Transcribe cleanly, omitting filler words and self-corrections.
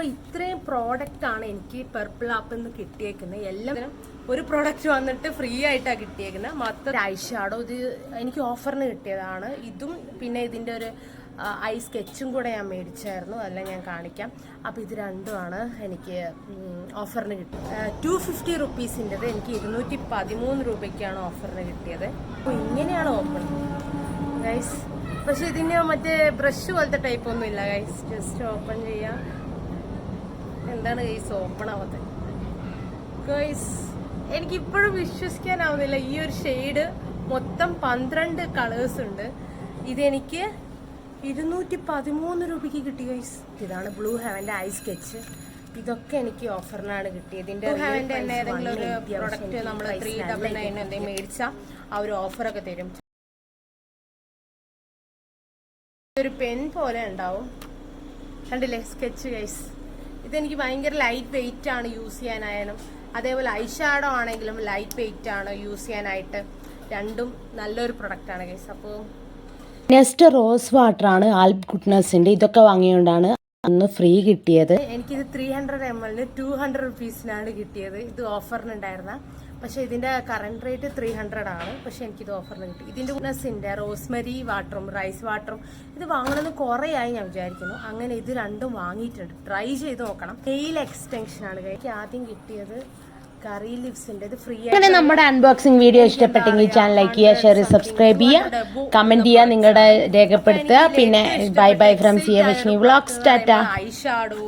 അപ്പോൾ ഇത്രയും പ്രോഡക്റ്റാണ് എനിക്ക് പർപ്പിൾ ആപ്പിൽ നിന്ന് കിട്ടിയേക്കുന്നത്. എല്ലാം ഒരു പ്രോഡക്റ്റ് വന്നിട്ട് ഫ്രീ ആയിട്ടാണ് കിട്ടിയേക്കുന്നത്. മൊത്തം ഐ ഷാഡോ ഇത് എനിക്ക് ഓഫറിന് കിട്ടിയതാണ്. ഇതും പിന്നെ ഇതിൻ്റെ ഒരു ഐ സ്കെച്ചും കൂടെ ഞാൻ മേടിച്ചായിരുന്നു, അതെല്ലാം ഞാൻ കാണിക്കാം. അപ്പോൾ ഇത് രണ്ടുമാണ് എനിക്ക് ഓഫറിന് കിട്ടിയത്. 250 റുപ്പീസിൻ്റെത് എനിക്ക് 213 രൂപയ്ക്കാണ് ഓഫറിന് കിട്ടിയത്. അപ്പോൾ ഇങ്ങനെയാണ് ഓപ്പൺ ഗൈസ്. പക്ഷെ ഇതിന് മറ്റേ ബ്രഷ് പോലത്തെ ടൈപ്പ് ഒന്നും ഇല്ല ഗൈസ്. ജസ്റ്റ് ഓപ്പൺ ചെയ്യാം. എന്താണ് ഗൈസ് ഓപ്പൺ ആവാത്തത് ഗൈസ്? എനിക്കിപ്പോഴും വിശ്വസിക്കാനാവുന്നില്ല. ഈ ഒരു ഷെയ്ഡ് മൊത്തം 12 കളേഴ്സ് ഉണ്ട്. ഇതെനിക്ക് 213 രൂപയ്ക്ക് കിട്ടി ഗൈസ്. ഇതാണ് ബ്ലൂ ഹെവൻ്റെ ഐ സ്കെച്ച്. ഇതൊക്കെ എനിക്ക് ഓഫറിനാണ് കിട്ടിയത്. ഇതിൻ്റെ ഹെവൻ്റെ തന്നെ ഏതെങ്കിലും ഒരു പ്രൊഡക്റ്റ് നമ്മൾ 399 എന്തെങ്കിലും മേടിച്ചാൽ ആ ഒരു ഓഫറൊക്കെ തരും. ഒരു പെൻ പോലെ ഉണ്ടാവും, കണ്ടില്ലേ സ്കെച്ച് ഗൈസ്. ഇതെനിക്ക് ഭയങ്കര ലൈറ്റ് വെയിറ്റ് ആണ് യൂസ് ചെയ്യാനായാലും. അതേപോലെ ഐ ഷാഡോ ആണെങ്കിലും ലൈറ്റ് വെയിറ്റ് ആണ് യൂസ് ചെയ്യാനായിട്ട്. രണ്ടും നല്ലൊരു പ്രൊഡക്റ്റാണ് ഗൈസ്. അപ്പോൾ നെക്സ്റ്റ് റോസ് വാട്ടർ ആണ് ആൽപ് ഗുഡ്നസിന്റെ. ഇതൊക്കെ വാങ്ങിയോണ്ടാണ് അന്ന് ഫ്രീ കിട്ടിയത്. എനിക്കിത് 300 ml 200 റുപ്പീസിനാണ് കിട്ടിയത്. ഇത് ഓഫറിനുണ്ടായിരുന്ന. പക്ഷെ ഇതിന്റെ കറണ്ട് റേറ്റ് 300 ആണ്. പക്ഷെ എനിക്കിത് ഓഫറിന് കിട്ടി. ഇതിന്റെ ഗുഡ്നസിന്റെ റോസ്മരി വാട്ടറും റൈസ് വാട്ടറും ഇത് വാങ്ങണമെന്ന് കുറേ ആയി ഞാൻ വിചാരിക്കുന്നു. അങ്ങനെ ഇത് രണ്ടും വാങ്ങിയിട്ടുണ്ട്. ട്രൈ ചെയ്ത് നോക്കണം. നെയിൽ എക്സ്റ്റൻഷൻ ആണ് എനിക്ക് ആദ്യം കിട്ടിയത്. കറി ലിപ്സിന്റെ ഇത് ഫ്രീ. അങ്ങനെ നമ്മുടെ അൺബോക്സിംഗ് വീഡിയോ ഇഷ്ടപ്പെട്ടെങ്കിൽ ചാനൽ ലൈക്ക് ചെയ്യുക, ഷെയർ, സബ്സ്ക്രൈബ് ചെയ്യുക, കമന്റ് ചെയ്യുക, നിങ്ങളുടെ രേഖപ്പെടുത്തുക. പിന്നെ bye bye from Siya Lakshmi vlogs. Tata. Eye shadow